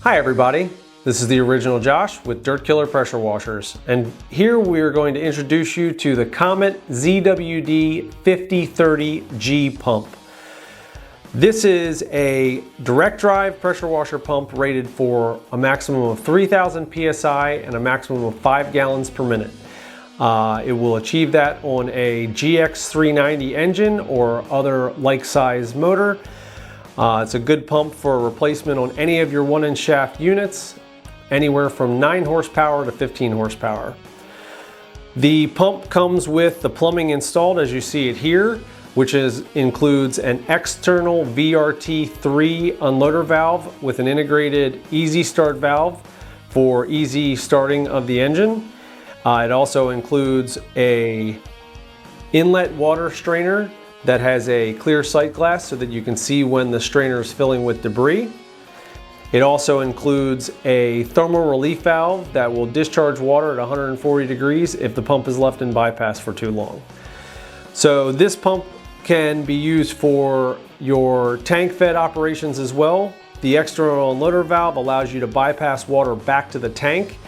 Hi everybody, this is the original Josh with Dirt Killer Pressure Washers, and here we are going to introduce you to the Comet ZWD5030G pump. This is a direct drive pressure washer pump rated for a maximum of 3,000 psi and a maximum of 5 gallons per minute. It will achieve that on a GX390 engine or other like size motor. It's a good pump for replacement on any of your 1-inch shaft units, anywhere from 9 horsepower to 15 horsepower. The pump comes with the plumbing installed as you see it here, which includes an external VRT3 unloader valve with an integrated easy start valve for easy starting of the engine. It also includes a inlet water strainer that has a clear sight glass so that you can see when the strainer is filling with debris. It also includes a thermal relief valve that will discharge water at 140 degrees if the pump is left in bypass for too long. So this pump can be used for your tank fed operations as well. The external unloader valve allows you to bypass water back to the tank.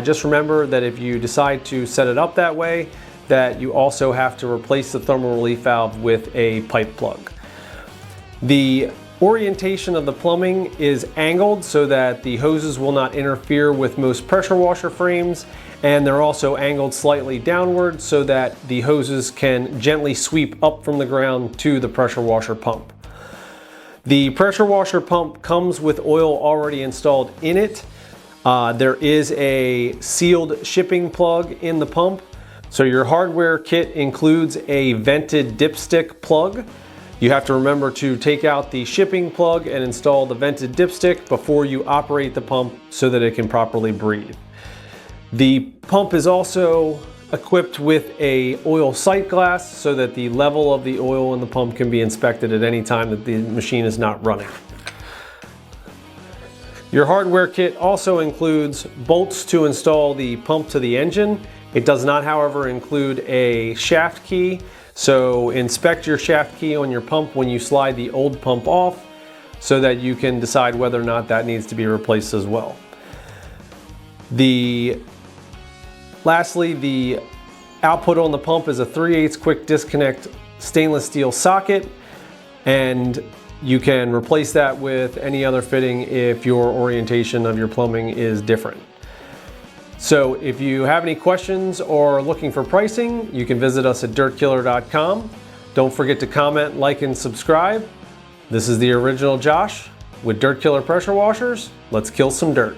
Just remember that if you decide to set it up that way, that you also have to replace the thermal relief valve with a pipe plug. The orientation of the plumbing is angled so that the hoses will not interfere with most pressure washer frames, and they're also angled slightly downward so that the hoses can gently sweep up from the ground to the pressure washer pump. The pressure washer pump comes with oil already installed in it. There is a sealed shipping plug in the pump. So your hardware kit includes a vented dipstick plug. You have to remember to take out the shipping plug and install the vented dipstick before you operate the pump so that it can properly breathe. The pump is also equipped with a oil sight glass so that the level of the oil in the pump can be inspected at any time that the machine is not running. Your hardware kit also includes bolts to install the pump to the engine. It does not, however, include a shaft key, so inspect your shaft key on your pump when you slide the old pump off so that you can decide whether or not that needs to be replaced as well. Lastly, the output on the pump is a 3/8 quick disconnect stainless steel socket, and you can replace that with any other fitting if your orientation of your plumbing is different. So if you have any questions or are looking for pricing, you can visit us at dirtkiller.com. Don't forget to comment, like, and subscribe. This is the original Josh with Dirt Killer Pressure Washers. Let's kill some dirt.